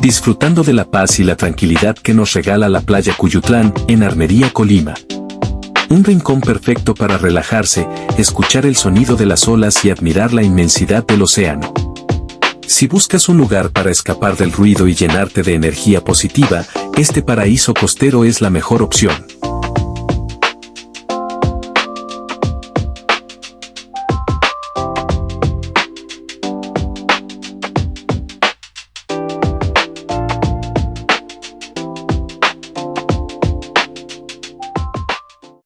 disfrutando de la paz y la tranquilidad que nos regala la playa Cuyutlán, en Armería, Colima. Un rincón perfecto para relajarse, escuchar el sonido de las olas y admirar la inmensidad del océano. Si buscas un lugar para escapar del ruido y llenarte de energía positiva, este paraíso costero es la mejor opción.